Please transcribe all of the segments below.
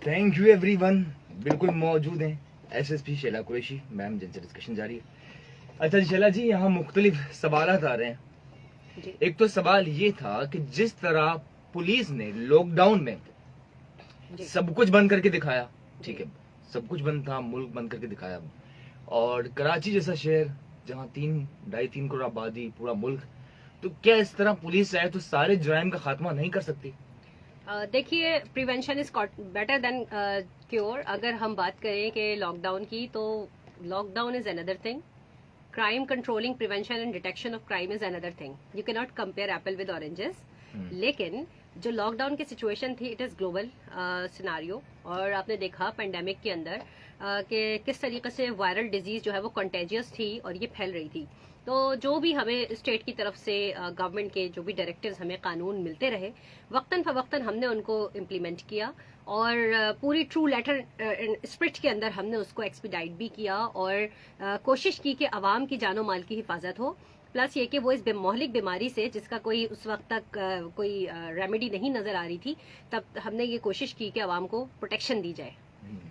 Thank you every one. بالکل موجود ہیں S S P Sheila Qureshi ma'am جن سے ڈسکشن جاری ہے. اچھا جی شیلا جی, یہاں مختلف سوالات آ رہے ہیں. ایک تو سوال یہ تھا کہ جس طرح پولیس نے لاک ڈاؤن میں سب کچھ بند کر کے دکھایا, ٹھیک ہے, سب کچھ بند تھا, ملک بند کر کے دکھایا, اور کراچی جیسا شہر جہاں 3.5 کروڑ آبادی, پورا ملک, تو کیا اس طرح پولیس چاہے تو سارے جرائم کا خاتمہ نہیں کر سکتی؟ دیکھیے, prevention is better than cure. اگر ہم بات کریں کہ لاک ڈاؤن کی, تو lockdown is another thing. Crime controlling, prevention and detection of crime is another thing. You can not compare apple with oranges. لیکن جو لاک ڈاؤن کی سچویشن تھی, اٹ از گلوبل سیناریو, اور آپ نے دیکھا پینڈیمک کے اندر کہ کس طریقے سے وائرل ڈیزیز جو ہے وہ کنٹیجیس تھی اور یہ پھیل رہی تھی. تو جو بھی ہمیں اسٹیٹ کی طرف سے گورنمنٹ کے جو بھی ڈائریکٹیوز ہمیں قانون ملتے رہے, وقتاً فوقتاً ہم نے ان کو امپلیمنٹ کیا, اور پوری ٹرو لیٹر اسپرٹ کے اندر ہم نے اس کو ایکسپیڈائٹ بھی کیا, اور کوشش کی کہ عوام کی جان و مال کی حفاظت ہو. پلس یہ کہ وہ اس مہلک بیماری سے, جس کا کوئی اس وقت تک کوئی ریمیڈی نہیں نظر آ رہی تھی, تب ہم نے یہ کوشش کی کہ عوام کو پروٹیکشن دی جائے.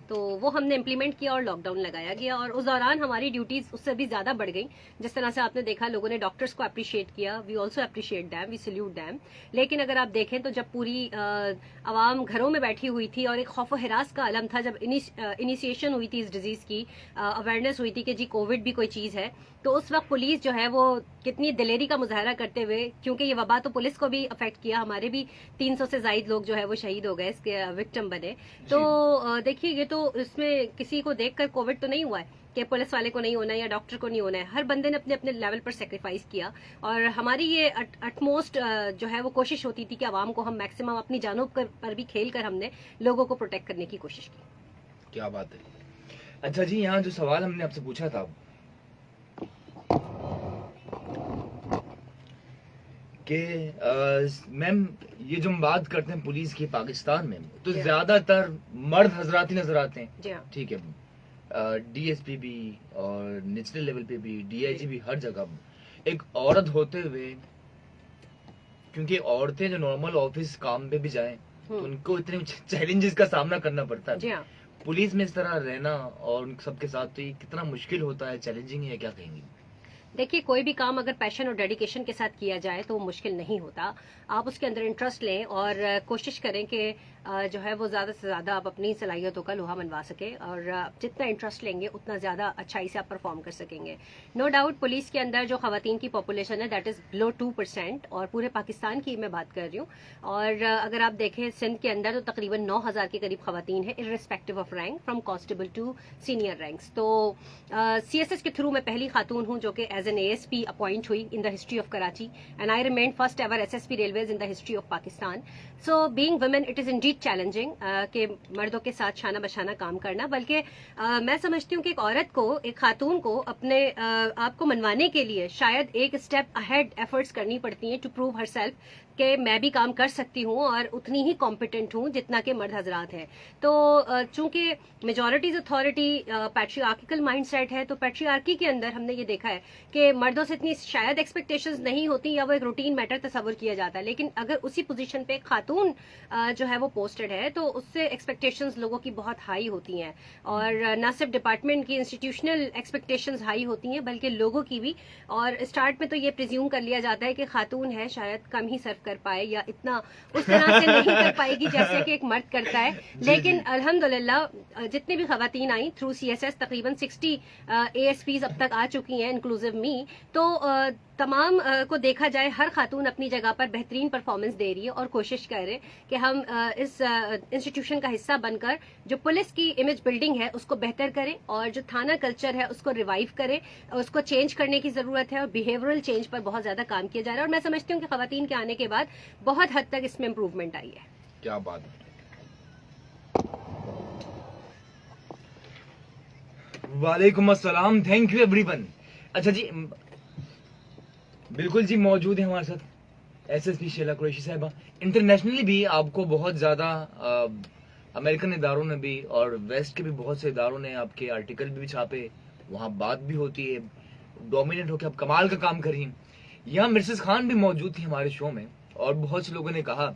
تو وہ ہم نے امپلیمنٹ کیا اور لاک ڈاؤن لگایا گیا, اور اس دوران ہماری ڈیوٹیز اس سے بھی زیادہ بڑھ گئیں. جس طرح سے آپ نے دیکھا لوگوں نے ڈاکٹرس کو اپریشیٹ کیا, we also appreciate them, we salute them. لیکن اگر آپ دیکھیں تو جب پوری عوام گھروں میں بیٹھی ہوئی تھی اور ایک خوف و ہراس کا عالم تھا, جب انیشیشن ہوئی تھی اس ڈیزیز کی, اویئرنیس ہوئی تھی کہ جی کووڈ بھی کوئی چیز ہے, تو اس وقت پولیس جو ہے وہ کتنی دلیری کا مظاہرہ کرتے ہوئے, کیونکہ یہ وبا تو پولیس کو بھی افیکٹ کیا, ہمارے بھی 300 سے زائد لوگ جو ہے وہ شہید ہو گئے, اس کے وکٹم بنے. تو دیکھیے, یہ تو اس میں کسی کو دیکھ کر کووڈ تو نہیں ہوا ہے کہ پولیس والے کو نہیں ہونا ہے یا ڈاکٹر کو نہیں ہونا ہے. ہر بندے نے اپنے اپنے لیول پر سیکریفائس کیا, اور ہماری یہ اٹموسٹ جو ہے وہ کوشش ہوتی تھی کہ عوام کو ہم میکسیمم اپنی جانوں پر بھی کھیل کر ہم نے لوگوں کو پروٹیکٹ کرنے کی کوشش کی. کیا بات ہے. اچھا جی, یہاں جو سوال ہم نے آپ سے پوچھا تھا کہ میم یہ جو ہم بات کرتے ہیں پولیس کی پاکستان میں, تو زیادہ تر مرد حضرات ہی نظر آتے ہیں, ٹھیک ہے, ڈی ایس پی بھی اور نیشنل لیول پہ بھی, ڈی آئی جی بھی, ہر جگہ ایک عورت ہوتے ہوئے, کیونکہ عورتیں جو نارمل آفس کام پہ بھی جائیں تو ان کو اتنے چیلنجز کا سامنا کرنا پڑتا ہے. پولیس میں اس طرح رہنا اور ان سب کے ساتھ تو یہ کتنا مشکل ہوتا ہے, چیلنجنگ ہے, کیا کہیں گے؟ دیکھیے, کوئی بھی کام اگر پیشن اور ڈیڈیکیشن کے ساتھ کیا جائے تو وہ مشکل نہیں ہوتا. آپ اس کے اندر انٹرسٹ لیں اور کوشش کریں کہ جو ہے وہ زیادہ سے زیادہ آپ اپنی صلاحیتوں کا لوہا منوا سکیں, اور جتنا انٹرسٹ لیں گے اتنا زیادہ اچھائی سے آپ پرفارم کر سکیں گے. نو ڈاؤٹ پولیس کے اندر جو خواتین کی پاپولیشن ہے دیٹ از بلو 2%, اور پورے پاکستان کی میں بات کر رہی ہوں. اور اگر آپ دیکھیں سندھ کے اندر تو تقریباً 9,000 کے قریب خواتین ہیں, irrespective of rank, from constable to senior ranks. تو سی ایس ایس کے تھرو میں پہلی خاتون ہوں جو کہ as an A S P appoint ہوئی in the history of Karachi, and I remained first ever S S P railways in the history of Pakistan. So being women it is indeed challenging کہ مردوں کے ساتھ شانہ بشانہ کام کرنا, بلکہ میں سمجھتی ہوں کہ ایک عورت کو, ایک خاتون کو اپنے آپ کو منوانے کے لیے شاید ایک اسٹیپ اہیڈ ایفرٹس کرنی پڑتی ہیں ٹو پروو ہر سیلف کہ میں بھی کام کر سکتی ہوں اور اتنی ہی کمپیٹنٹ ہوں جتنا کہ مرد حضرات ہیں. تو چونکہ majorities authority patriarchal mindset ہے, تو پیٹریارکی کے اندر ہم نے یہ دیکھا ہے کہ مردوں سے اتنی شاید ایکسپیکٹیشنز نہیں ہوتی, یا وہ ایک روٹین میٹر تصور کیا جاتا ہے. لیکن اگر اسی پوزیشن پہ ایک خاتون جو ہے وہ پوسٹڈ ہے تو اس سے ایکسپیکٹیشنز لوگوں کی بہت ہائی ہوتی ہیں, اور نہ صرف ڈپارٹمنٹ کی انسٹیٹیوشنل ایکسپیکٹیشنز ہائی ہوتی ہیں بلکہ لوگوں کی بھی. اور اسٹارٹ میں تو یہ پریزیوم کر لیا جاتا ہے کہ خاتون ہے, شاید کم ہی سرو کر پائے یا اتنا اس طرح سے نہیں کر پائے گی جیسے کہ ایک مرد کرتا ہے. لیکن الحمدللہ جتنی بھی خواتین آئیں تھرو سی ایس ایس, تقریباً 60 اے ایس پیز اب تک آ چکی ہیں انکلوزیو می, تو تمام کو دیکھا جائے ہر خاتون اپنی جگہ پر بہترین پرفارمنس دے رہی ہے, اور کوشش کر رہے کہ ہم اس انسٹیٹیوشن کا حصہ بن کر جو پولیس کی امیج بلڈنگ ہے اس کو بہتر کریں, اور جو تھانہ کلچر ہے اس کو ریوائیو کریں, اس کو چینج کرنے کی ضرورت ہے, اور بیہیورل چینج پر بہت زیادہ کام کیا جا رہا ہے. اور میں سمجھتی ہوں کہ خواتین کے آنے کے بعد بہت حد تک اس میں امپروومنٹ آئی ہے. کیا بات ہے. وعلیکم السلام, تھینک یو ایوری ون. اچھا جی, بالکل جی, موجود ہیں ہمارے ساتھ S S P Sheila Qureshi صاحبہ. انٹرنیشنلی بھی آپ کو بہت زیادہ امریکن اداروں نے بھی اور ویسٹ کے بھی بہت سے اداروں نے آپ کے آرٹیکل بھی چھاپے, وہاں بات بھی ہوتی ہے, ڈومیننٹ ہو کے آپ کمال کا کام کر رہی ہیں. یہاں مرسز خان بھی موجود تھی ہمارے شو میں, اور بہت سے لوگوں نے کہا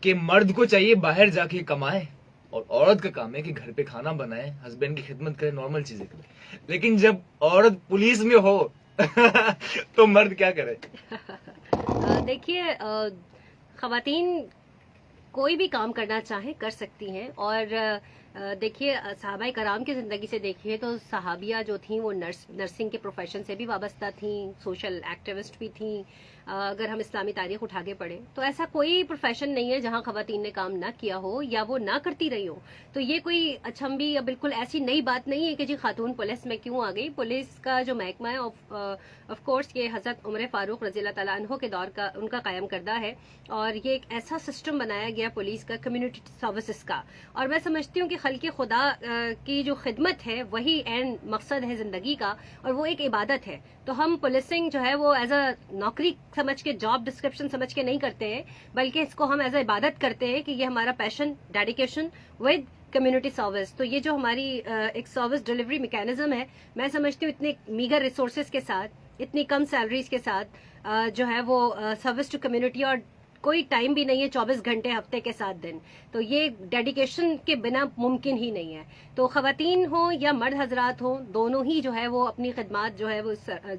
کہ مرد کو چاہیے باہر جا کے کمائے اور عورت کا کام ہے کہ گھر پہ کھانا بنائے, ہسبینڈ کی خدمت کرے, نارمل چیزیں کرے. لیکن جب عورت پولیس میں ہو تو مرد کیا کرے؟ دیکھیے, خواتین کوئی بھی کام کرنا چاہیں کر سکتی ہیں. اور دیکھیے, صحابہ کرام کی زندگی سے دیکھیے تو صحابیہ جو تھیں وہ نرسنگ کے پروفیشن سے بھی وابستہ تھیں, سوشل ایکٹیوسٹ بھی تھیں. اگر ہم اسلامی تاریخ اٹھا کے پڑھیں تو ایسا کوئی پروفیشن نہیں ہے جہاں خواتین نے کام نہ کیا ہو یا وہ نہ کرتی رہی ہو. تو یہ کوئی اچھمبی یا بالکل ایسی نئی بات نہیں ہے کہ جی خاتون پولیس میں کیوں آ گئی. پولیس کا جو محکمہ ہے آف کورس یہ حضرت عمر فاروق رضی اللہ تعالیٰ عنہ کے دور کا ان کا قائم کردہ ہے, اور یہ ایک ایسا سسٹم بنایا گیا پولیس کا کمیونٹی سروسز کا. اور میں سمجھتی ہوں کہ خلق خدا کی جو خدمت ہے وہی این مقصد ہے زندگی کا, اور وہ ایک عبادت ہے. تو ہم پولیسنگ جو ہے وہ ایز اے نوکری سمجھ کے, جاب ڈسکرپشن سمجھ کے نہیں کرتے ہیں, بلکہ اس کو ہم ایز اے عبادت کرتے ہیں کہ یہ ہمارا پیشن, ڈیڈیکیشن ود کمیونٹی سروس. تو یہ جو ہماری ایک سروس ڈلیوری میکینزم ہے, میں سمجھتی ہوں اتنے میگر ریسورسز کے ساتھ, اتنی کم سیلریز کے ساتھ جو ہے وہ سروس ٹو کمیونٹی, اور کوئی ٹائم بھی نہیں ہے 24 گھنٹے ہفتے کے 7 دن, تو یہ ڈیڈیکیشن کے بنا ممکن ہی نہیں ہے. تو خواتین ہوں یا مرد حضرات ہوں, دونوں ہی جو ہے وہ اپنی خدمات جو ہے وہ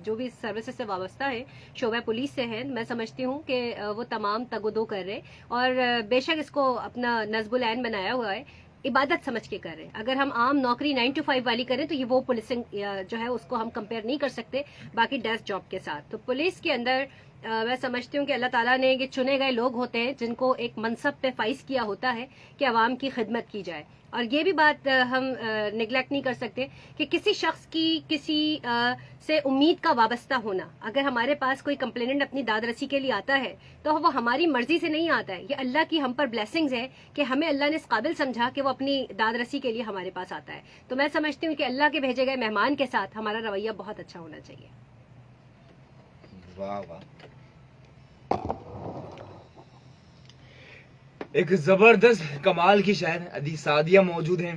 جو بھی سروسز سے وابستہ ہے, شعبہ پولیس سے ہیں, میں سمجھتی ہوں کہ وہ تمام تگ و دو کر رہے, اور بے شک اس کو اپنا نصب العین بنایا ہوا ہے, عبادت سمجھ کے کر رہے ہیں. اگر ہم عام نوکری 9 to 5 والی کریں تو یہ وہ پولیسنگ جو ہے اس کو ہم کمپیئر نہیں کر سکتے باقی ڈیسک جاب کے ساتھ. تو پولیس کے اندر میں سمجھتی ہوں کہ اللہ تعالیٰ نے یہ چنے گئے لوگ ہوتے ہیں جن کو ایک منصب پہ فائز کیا ہوتا ہے کہ عوام کی خدمت کی جائے. اور یہ بھی بات ہم نگلیکٹ نہیں کر سکتے کہ کسی شخص کی کسی سے امید کا وابستہ ہونا. اگر ہمارے پاس کوئی کمپلیننٹ اپنی داد رسی کے لیے آتا ہے تو وہ ہماری مرضی سے نہیں آتا ہے, یہ اللہ کی ہم پر بلیسنگز ہے کہ ہمیں اللہ نے اس قابل سمجھا کہ وہ اپنی داد رسی کے لیے ہمارے پاس آتا ہے. تو میں سمجھتی ہوں کہ اللہ کے بھیجے گئے مہمان کے ساتھ ہمارا رویہ بہت اچھا ہونا چاہیے. واہ واہ, ایک زبردست کمال کی شاعر ادی سعدیہ موجود ہیں,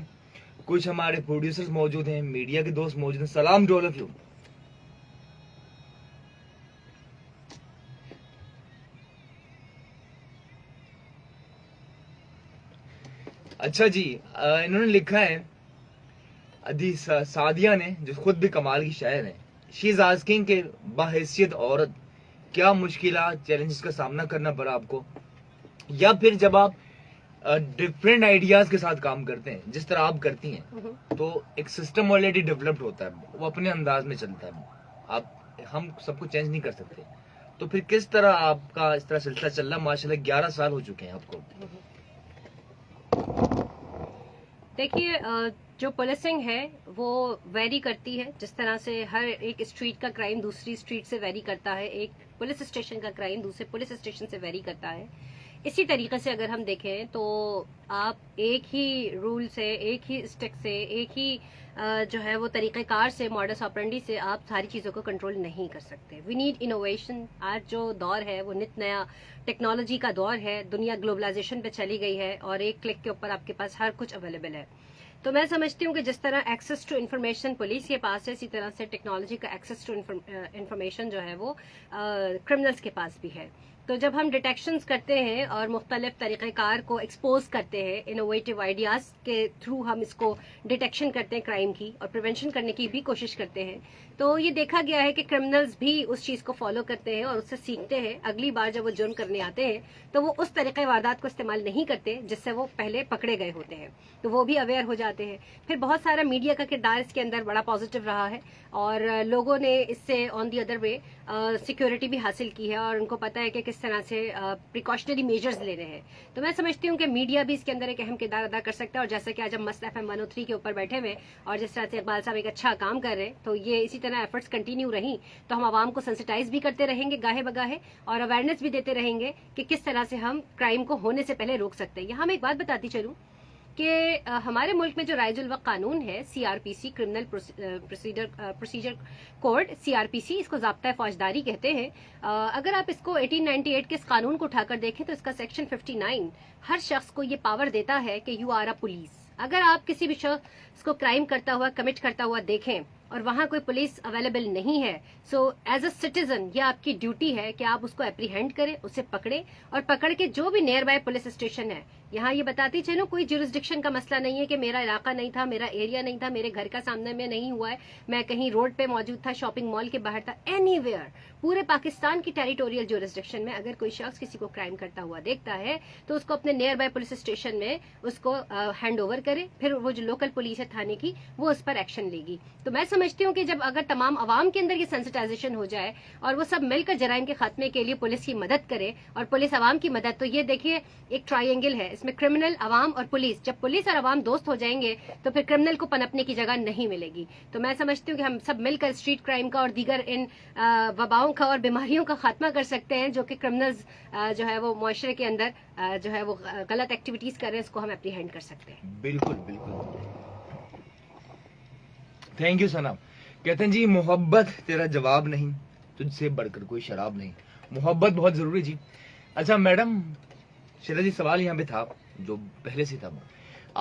کچھ ہمارے پروڈیوسرز موجود ہیں, میڈیا کے دوست موجود ہیں. سلام ٹو آل آف یو. اچھا جی, انہوں نے لکھا ہے ادی سعدیہ نے, جو خود بھی کمال کی شاعر ہیں, شی از آسکنگ کہ باحیثیت عورت کیا مشکلات, چیلنجز کا سامنا کرنا پڑا آپ کو, یا پھر جب آپ ڈفرینٹ آئیڈیاز کے ساتھ کام کرتے ہیں جس طرح آپ کرتی ہیں, تو ایک سسٹم آلریڈی ڈیولپڈ ہوتا ہے, وہ اپنے انداز میں چلتا ہے, ہم سب کو چینج نہیں کر سکتے. تو پھر کس طرح آپ کا اس طرح سلسلہ چل رہا؟ ماشاءاللہ 11 سال ہو چکے ہیں آپ کو. دیکھیے, جو پولیسنگ ہے وہ ویری کرتی ہے, جس طرح سے ہر ایک اسٹریٹ کا کرائم دوسری اسٹریٹ سے ویری کرتا ہے, ایک پولیس اسٹیشن کا کرائم دوسرے پولیس اسٹیشن سے ویری کرتا ہے. اسی طریقے سے اگر ہم دیکھیں تو آپ ایک ہی رول سے, ایک ہی اسٹک سے, ایک ہی جو ہے وہ طریقہ کار سے, ماڈس آپرینڈی سے آپ ساری چیزوں کو کنٹرول نہیں کر سکتے. We need innovation. آج جو دور ہے وہ نت نیا ٹیکنالوجی کا دور ہے, دنیا گلوبلائزیشن پہ چلی گئی ہے, اور ایک کلک کے اوپر آپ کے پاس ہر کچھ اویلیبل ہے. تو میں سمجھتی ہوں کہ جس طرح ایکسیس ٹو انفارمیشن پولیس کے پاس ہے, اسی طرح سے ٹیکنالوجی کا ایکسیس ٹو انفارمیشن جو ہے وہ کرمنلز کے پاس بھی ہے. تو جب ہم ڈیٹیکشنز کرتے ہیں اور مختلف طریقہ کار کو ایکسپوز کرتے ہیں, انوویٹو آئیڈیاز کے تھرو ہم اس کو ڈیٹیکشن کرتے ہیں کرائم کی, اور پریونشن کرنے کی بھی کوشش کرتے ہیں, تو یہ دیکھا گیا ہے کہ کرمنلز بھی اس چیز کو فالو کرتے ہیں اور اس سے سیکھتے ہیں. اگلی بار جب وہ جرم کرنے آتے ہیں تو وہ اس طریقہ واردات کو استعمال نہیں کرتے جس سے وہ پہلے پکڑے گئے ہوتے ہیں, تو وہ بھی اویئر ہو جاتے ہیں. پھر بہت سارا میڈیا کا کردار اس کے اندر بڑا پازیٹیو رہا ہے, اور لوگوں نے اس سے آن دی ادر وے سیکیورٹی بھی حاصل کی ہے, اور ان کو پتا ہے کہ کس طرح سے پریکاشنری میجرز لینے ہیں. تو میں سمجھتی ہوں کہ میڈیا بھی اس کے اندر ایک اہم کردار ادا کر سکتا ہے, اور جیسا کہ آج ہم مست FM 103 کے اوپر بیٹھے ہوئے, اور جس طرح سے اقبال صاحب ایک اچھا کام کر رہے ہیں, تو یہ اسی طرح ایفرٹس کنٹینیو رہیں تو ہم عوام کو سینسٹائز بھی کرتے رہیں گے گاہے بگاہے, اور اویئرنیس بھی دیتے رہیں گے کہ کس طرح سے ہم کرائم کو ہونے سے پہلے روک سکتے ہیں. یہاں میں ایک بات بتاتی چلوں کہ ہمارے ملک میں جو رائج الوقت قانون ہے, CRPC, criminal procedure code, CRPC, اس کو ضابطۂ فوجداری کہتے ہیں. اگر آپ اس کو 1898 کے اس قانون کو اٹھا کر دیکھیں تو اس کا سیکشن 59 ہر شخص کو یہ پاور دیتا ہے کہ یو آر اے پولیس. اگر آپ کسی بھی شخص کو کرائم کرتا ہوا, کمٹ کرتا ہوا دیکھیں اور وہاں کوئی پولیس اویلیبل نہیں ہے، سو ایز اے سٹیزن یہ آپ کی ڈیوٹی ہے کہ آپ اس کو اپریہینڈ کریں، اسے پکڑیں، اور پکڑ کے جو بھی نیئر بائی پولیس اسٹیشن ہے، یہاں یہ بتاتی چلو کوئی جورسڈکشن کا مسئلہ نہیں ہے کہ میرا علاقہ نہیں تھا، میرا ایریا نہیں تھا، میرے گھر کا سامنے میں نہیں ہوا ہے، میں کہیں روڈ پہ موجود تھا، شاپنگ مال کے باہر تھا، اینی ویئر، پورے پاکستان کی ٹیریٹوریل جورسڈکشن میں اگر کوئی شخص کسی کو کرائم کرتا ہوا دیکھتا ہے تو اس کو اپنے نیئر بائی پولیس اسٹیشن میں اس کو ہینڈ اوور کرے، پھر وہ جو لوکل پولیس ہے تھانے کی وہ اس پر ایکشن لے گی. تو میں سمجھتی ہوں کہ جب اگر تمام عوام کے اندر یہ سینسٹائزیشن ہو جائے اور وہ سب مل کر جرائم کے خاتمے کے لیے پولیس کی مدد کرے اور پولیس عوام کی مدد، تو یہ دیکھیے ایک ٹرائنگل ہے، اس میں کرمنل، عوام اور پولیس، جب پولیس اور عوام دوست ہو جائیں گے تو پھر کرمنل کو پنپنے کی جگہ نہیں ملے گی. تو میں سمجھتی ہوں کہ ہم سب مل کر اسٹریٹ کرائم کا اور دیگر ان وباؤں کا اور بیماریوں کا خاتمہ کر سکتے ہیں جو کہ کرمنلز جو ہے وہ معاشرے کے اندر جو ہے وہ غلط ایکٹیویٹیز کر رہے ہیں، اس کو ہم اپریہینڈ کر سکتے ہیں. بالکل بالکل، تھینک یو سنم. کہتے ہیں جی محبت تیرا جواب نہیں، تجھ سے بڑھ کر کوئی شراب نہیں. محبت بہت ضروری جی. اچھا میڈم شیلا جی، سوال یہاں پہ تھا جو پہلے سے تھا،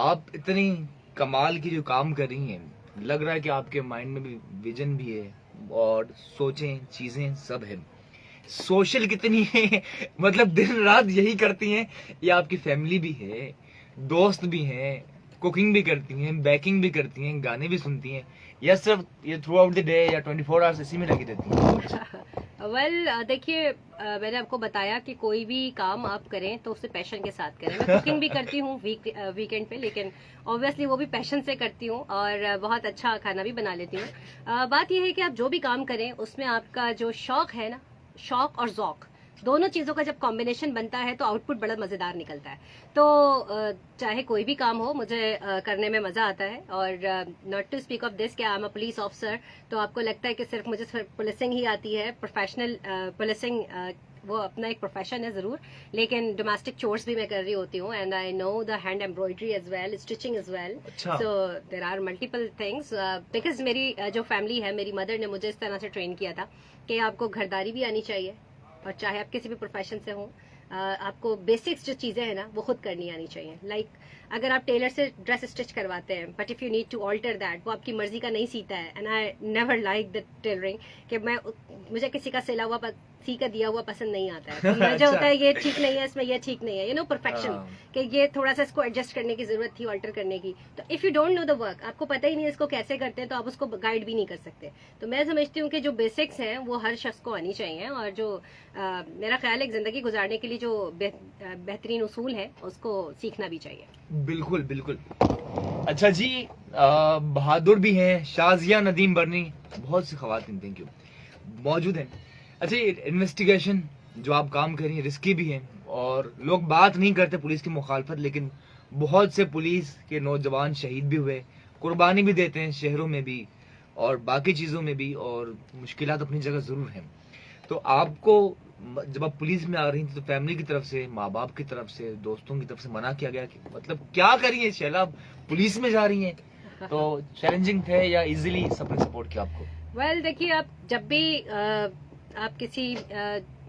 آپ اتنی کمال کی جو کام کر رہی ہیں، لگ رہا ہے کہ آپ کے مائنڈ میں بھی ویژن بھی ہے اور سوچیں چیزیں سب ہے. سوشل کتنی ہے، مطلب دن رات یہی کرتی ہیں، یا آپ کی فیملی بھی ہے، دوست بھی ہیں، کوکنگ بھی کرتی ہیں، بیکنگ بھی کرتی ہیں، گانے بھی سنتی ہیں، یا صرف یہ تھرو آؤٹ دی ڈے یا 24 آورس اسی میں لگی رہتی ہیں؟ ویل دیکھیے، میں نے آپ کو بتایا کہ کوئی بھی کام آپ کریں تو اسے پیشن کے ساتھ کریں. میں کوکنگ بھی کرتی ہوں ویکینڈ پہ، لیکن آبویسلی وہ بھی پیشن سے کرتی ہوں اور بہت اچھا کھانا بھی بنا لیتی ہوں. بات یہ ہے کہ آپ جو بھی کام کریں اس میں آپ کا جو شوق ہے نا، شوق اور ذوق، دونوں چیزوں کا جب کمبینیشن بنتا ہے تو آؤٹ پٹ بڑا مزیدار نکلتا ہے. تو چاہے کوئی بھی کام ہو، مجھے کرنے میں مزہ آتا ہے. اور not to speak of this کہ I am a police officer, تو آپ کو لگتا ہے کہ صرف مجھے پولیسنگ ہی آتی ہے. پروفیشنل پولیسنگ وہ اپنا ایک پروفیشن ہے ضرور، لیکن ڈومیسٹک چورس بھی میں کر رہی ہوتی ہوں. And I know the hand embroidery as well, stitching as well. So there are multiple things because میری جو فیملی ہے، میری مدر نے مجھے اس طرح سے ٹرین کیا تھا کہ آپ کو گھرداری بھی آنی چاہیے، اور چاہے آپ کسی بھی پروفیشن سے ہوں، آپ کو بیسکس جو چیزیں ہیں نا وہ خود کرنی آنی چاہیے. لائک اگر آپ ٹیلر سے ڈریس اسٹچ کرواتے ہیں، but if you need to alter that, وہ آپ کی مرضی کا نہیں سیتا ہے. And I never like the tailoring کہ مجھے کسی کا سلا ہوا سی کا دیا ہوا پسند نہیں آتا ہے. مجھے ہوتا ہے یہ ٹھیک نہیں ہے، اس میں یہ ٹھیک نہیں ہے، یو نو پرفیکشن، کہ یہ تھوڑا سا اس کو ایڈجسٹ کرنے کی ضرورت تھی، آلٹر کرنے کی. تو if you don't know the work, آپ کو پتہ ہی نہیں اس کو کیسے کرتے ہیں، تو آپ اس کو گائیڈ بھی نہیں کر سکتے. تو میں سمجھتی ہوں کہ جو بیسکس ہیں وہ ہر شخص کو آنی چاہیے، اور جو میرا خیال ہے کہ زندگی گزارنے کے لیے جو بہترین اصول ہے اس کو سیکھنا بھی چاہیے. بالکل بالکل. اچھا جی، بہادر بھی ہیں، شازیہ ندیم برنی، بہت سی خواتین تھینک یو موجود ہیں. اچھا یہ انویسٹیگیشن جو آپ کام کر رہی ہیں رسکی بھی ہیں، اور لوگ بات نہیں کرتے پولیس کی مخالفت، لیکن بہت سے پولیس کے نوجوان شہید بھی ہوئے، قربانی بھی دیتے ہیں شہروں میں بھی اور باقی چیزوں میں بھی، اور مشکلات اپنی جگہ ضرور ہیں. تو آپ کو جب آپ پولیس میں آ رہی تھی تو فیملی کی طرف سے، ماں باپ کی طرف سے، دوستوں کی طرف سے منع کیا گیا کہ مطلب کیا کریے شیلا، پولیس میں جا رہی ہیں؟ تو چیلنجنگ تھے یا ایزیلی سب نے سپورٹ کیا آپ کو؟ ویل دیکھیے، آپ جب بھی آپ کسی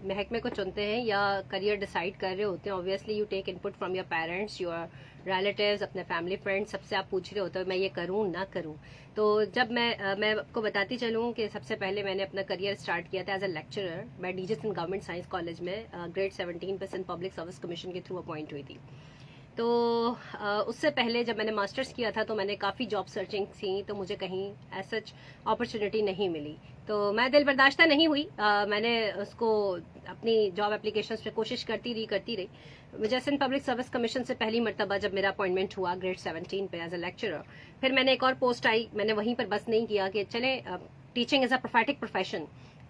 محکمے کو چنتے ہیں یا کریئر ڈیسائیڈ کر رہے ہوتے ہیں، obviously you take input from your parents, your relatives، اپنے فیملی فرینڈ، سب سے آپ پوچھ رہے ہوتے ہیں میں یہ کروں نہ کروں. تو جب میں آپ کو بتاتی چلوں کہ سب سے پہلے میں نے اپنا کریئر اسٹارٹ کیا تھا ایز اے لیکچرر. میں D J Sindh government science college میں گریڈ 17 پہ سندھ پبلک سروس کمیشن کے تھرو اپوائنٹ ہوئی تھی. تو اس سے پہلے جب میں نے ماسٹرز کیا تھا تو میں نے کافی جاب سرچنگ کی، تو مجھے کہیں ایز سچ اپرچونیٹی نہیں ملی. تو میں دل برداشتہ نہیں ہوئی، میں نے اس کو اپنی جاب اپلیکیشنز پہ کوشش کرتی رہی. مجھے سندھ پبلک سروس کمیشن سے پہلی مرتبہ جب میرا اپوائنٹمنٹ ہوا گریڈ 17 پہ ایز اے لیکچرر، پھر میں نے ایک اور پوسٹ آئی، میں نے وہیں پر بس نہیں کیا کہ چلیں teaching is a prophetic profession.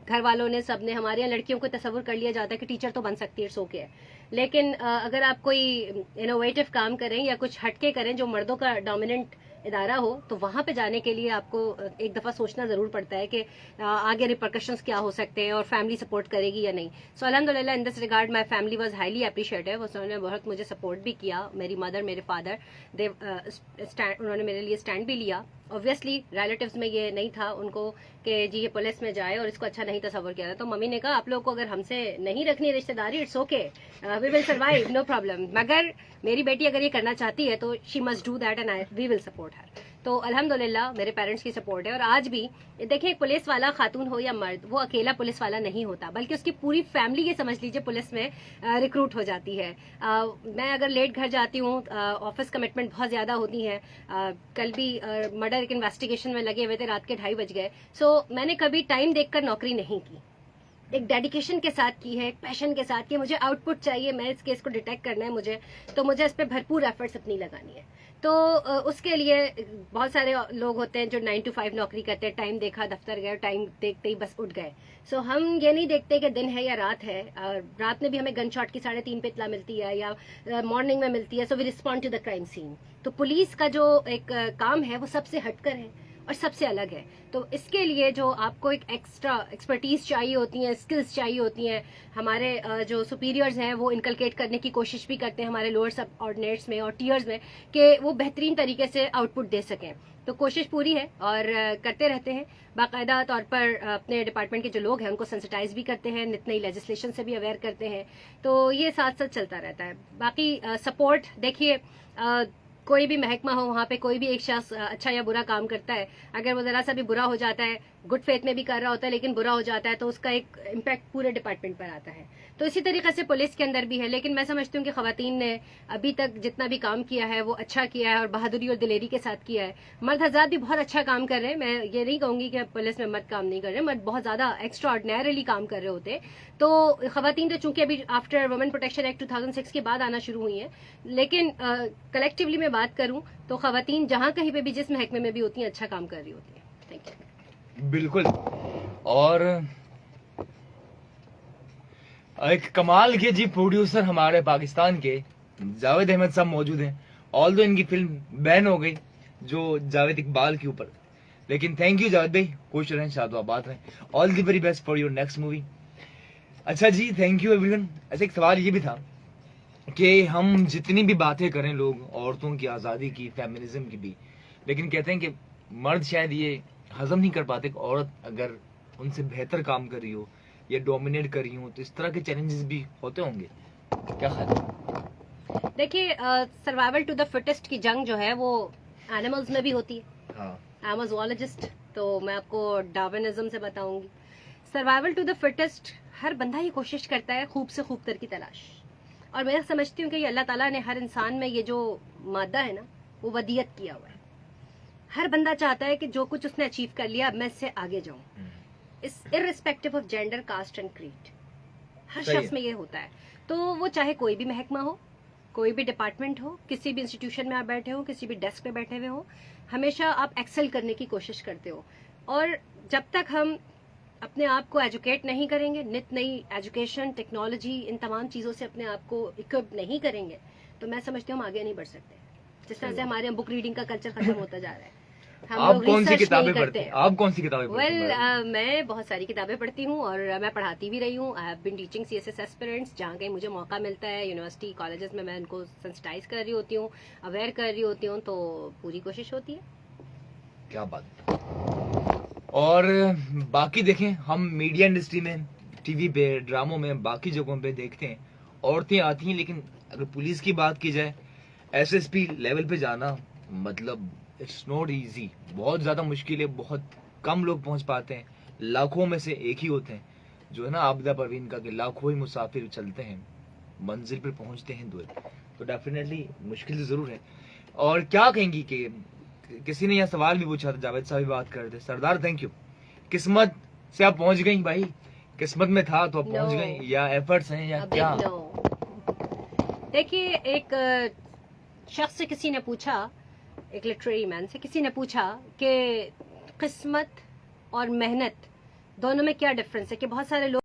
گھر والوں نے، سب نے، ہمارے یہاں لڑکیوں کو تصور کر لیا جاتا ہے کہ ٹیچر تو بن سکتی ہے، سو کے ہے. لیکن اگر آپ کوئی انوویٹو کام کریں یا کچھ ہٹکے کریں جو مردوں کا ڈومیننٹ ادارہ ہو، تو وہاں پہ جانے کے لیے آپ کو ایک دفعہ سوچنا ضرور پڑتا ہے کہ آگے ریپرکشنز کیا ہو سکتے ہیں اور فیملی سپورٹ کرے گی یا نہیں. سو الحمدللہ in this regard my family was highly appreciative. انہوں نے بہت مجھے سپورٹ بھی کیا. میری مدر، میرے فادر، انہوں نے میرے لیے اسٹینڈ بھی لیا. اوبویسلی ریلیٹیوز میں یہ نہیں تھا ان کو کہ جی یہ پولیس میں جائے اور اس کو اچھا نہیں تصور کیا تھا. تو ممی نے کہا آپ لوگ کو اگر ہم سے نہیں رکھنی رشتے داری، it's okay, we will survive, no problem, مگر میری بیٹی اگر یہ کرنا چاہتی ہے تو she must do that and we will support her. تو الحمدللہ میرے پیرنٹس کی سپورٹ ہے. اور آج بھی دیکھیں ایک پولیس والا خاتون ہو یا مرد, وہ اکیلا پولیس والا نہیں ہوتا, بلکہ اس کی پوری فیملی یہ سمجھ لیجیے پولیس میں ریکروٹ ہو جاتی ہے. میں اگر لیٹ گھر جاتی ہوں, آفس کمٹمنٹ بہت زیادہ ہوتی ہے. کل بھی مرڈر ایک انویسٹیگیشن میں لگے ہوئے تھے, رات کے 2:30 بج گئے. سو میں نے کبھی ٹائم دیکھ کر نوکری نہیں کی, ایک ڈیڈیکیشن کے ساتھ کی ہے, ایک پیشن کے ساتھ کی. مجھے آؤٹ پٹ چاہیے, میں اس کیس کو ڈیٹیکٹ کرنا ہے مجھے, تو مجھے اس پہ بھرپور ایفرٹس اپنی لگانی ہے. تو اس کے لیے بہت سارے لوگ ہوتے ہیں جو 9 to 5 نوکری کرتے ہیں, ٹائم دیکھا دفتر گئے, ٹائم دیکھتے ہی بس اٹھ گئے. سو ہم یہ نہیں دیکھتے کہ دن ہے یا رات ہے. رات میں بھی ہمیں گن شاٹ کی 3:30 پہ اطلاع ملتی ہے یا مارننگ میں ملتی ہے, so we respond to the crime scene. تو پولیس کا جو ایک کام ہے وہ سب سے ہٹ کر ہے اور سب سے الگ ہے. تو اس کے لیے جو آپ کو ایک ایکسٹرا ایکسپرٹیز چاہیے ہوتی ہیں, اسکلز چاہیے ہوتی ہیں, ہمارے جو سپیریئرز ہیں وہ انکلکیٹ کرنے کی کوشش بھی کرتے ہیں ہمارے لوور سب آرڈینیٹس میں اور ٹیئرز میں, کہ وہ بہترین طریقے سے آؤٹ پٹ دے سکیں. تو کوشش پوری ہے اور کرتے رہتے ہیں. باقاعدہ طور پر اپنے ڈپارٹمنٹ کے جو لوگ ہیں ان کو سینسٹائز بھی کرتے ہیں, نئی لیجسلیشن سے بھی اویئر کرتے ہیں. تو یہ ساتھ ساتھ چلتا رہتا ہے. باقی سپورٹ دیکھیے, کوئی بھی محکمہ ہو, وہاں پہ کوئی بھی ایک شخص اچھا یا برا کام کرتا ہے, اگر وہ ذرا سا بھی برا ہو جاتا ہے, گڈ فیتھ میں بھی کر رہا ہوتا ہے لیکن برا ہو جاتا ہے, تو اس کا ایک امپیکٹ پورے ڈپارٹمنٹ پر آتا ہے. تو اسی طریقے سے پولیس کے اندر بھی ہے. لیکن میں سمجھتی ہوں کہ خواتین نے ابھی تک جتنا بھی کام کیا ہے وہ اچھا کیا ہے اور بہادری اور دلیری کے ساتھ کیا ہے. مرد حضرات بھی بہت اچھا کام کر رہے ہیں, میں یہ نہیں کہوں گی کہ پولیس میں مرد کام نہیں کر رہے, مرد بہت زیادہ ایکسٹرا آرڈینریلی کام کر رہے ہوتے. تو خواتین تو چونکہ ابھی آفٹر وومن پروٹیکشن ایکٹ 2006 کے بعد آنا شروع ہوئی ہیں, لیکن کلیکٹیولی میں بات کروں تو خواتین جہاں کہیں پہ بھی جس محکمے میں بھی ہوتی ہیں اچھا کام کر رہی ہوتی ہیں. Thank you. بالکل. اور ایک کمال کے جی پروڈیوسر ہمارے پاکستان کے جاوید احمد صاحب موجود ہیں. آل دو ان کی فلم بین ہو گئی جو جاوید اقبال کے اوپر, لیکن تھینک یو جاوید بھائی, خوش رہیں, شاد و آباد رہیں. All the very best for your next movie. اچھا جی, تھینک یو ایوری ون. ایسے ایک سوال یہ بھی تھا کہ ہم جتنی بھی باتیں کریں لوگ عورتوں کی آزادی کی, فیمنزم کی بھی, لیکن کہتے ہیں کہ مرد شاید یہ ہضم نہیں کر پاتے کہ عورت اگر ان سے بہتر کام کر رہی ہو یا ڈومینیٹ کر رہی ہوں, تو اس طرح کے چیلنجز بھی ہوتے ہوں گے. کیا خیال ہے؟ دیکھیے, سروائیول ٹو دا فٹسٹ کی جنگ جو ہے وہ اینیملز میں بھی ہوتی ہے. ہاں, آئی ایم اے زوالوجسٹ, تو میں آپ کو ڈارونزم سے بتاؤں گی. سروائیول ٹو دا فٹسٹ, ہر بندہ یہ کوشش کرتا ہے خوب سے خوب تر کی تلاش. اور میں سمجھتی ہوں کہ یہ اللہ تعالیٰ نے ہر انسان میں یہ جو مادہ ہے نا وہ ودیت کیا ہوا ہے. ہر بندہ چاہتا ہے کہ جو کچھ اس نے اچیو کر لیا اب میں اس سے آگے جاؤں, irrespective of gender, caste and creed. ہر شخص میں یہ ہوتا ہے. تو وہ چاہے کوئی بھی محکمہ ہو, کوئی بھی ڈپارٹمنٹ ہو, کسی بھی انسٹیٹیوشن میں آپ بیٹھے ہو, کسی بھی ڈیسک پہ بیٹھے ہوئے ہو, ہمیشہ آپ ایکسل کرنے کی کوشش کرتے ہو. اور جب تک ہم اپنے آپ کو ایجوکیٹ نہیں کریں گے, نت نئی ایجوکیشن, ٹیکنالوجی, ان تمام چیزوں سے اپنے آپ کو اکوپ نہیں کریں گے, تو میں سمجھتی ہوں ہم آگے نہیں بڑھ سکتے. جس طرح سے ہمارے بک ریڈنگ کا کلچر ختم ہوتا جا رہا ہے. آپ کون سی کتابیں پڑھتے ہیں؟ آپ کون سی کتابیں پڑھتے ہیں؟ ویل, میں بہت ساری کتابیں پڑھتی ہوں اور میں پڑھاتی بھی رہی ہوں. I have been teaching CSS ایسپیرنٹس. جہاں کہیں مجھے موقع ملتا ہے یونیورسٹی کالجز میں ان کو سینسٹائز کر رہی ہوتی ہوں, اویئر کر رہی ہوتی ہوں, تو پوری کوشش ہوتی ہے. کیا بات. اور باقی دیکھیں, ہم میڈیا انڈسٹری میں, ٹی وی پہ, ڈراموں میں, باقی جگہوں پہ دیکھتے ہیں عورتیں آتی ہیں, لیکن اگر پولیس کی بات کی جائے, SSP لیول پہ جانا مطلب اٹس ناٹ ایزی, بہت زیادہ مشکل ہے. بہت کم لوگ پہنچ پاتے ہیں, لاکھوں میں سے ایک ہی ہوتے ہیں. جو ہے نا عابدہ پروین کا کہ لاکھوں ہی مسافر چلتے ہیں, منزل پہ پہنچتے ہیں دور. تو ڈیفینیٹلی مشکل ضرور ہے. اور کیا کہیں گی کہ کسی نے یہ سوال بھی پوچھا تھا, جاوید صاحب بھی بات کر رہے تھے. سردار تھینک یو. قسمت سے آپ پہنچ گئی بھائی, قسمت میں تھا تو آپ پہنچ گئی, یا ایفرٹس ہیں یا کیا؟ دیکھیے, ایک شخص سے کسی نے پوچھا, ایک لٹریری مین سے کسی نے پوچھا کہ قسمت اور محنت دونوں میں کیا ڈفرنس ہے, کہ بہت سارے لوگ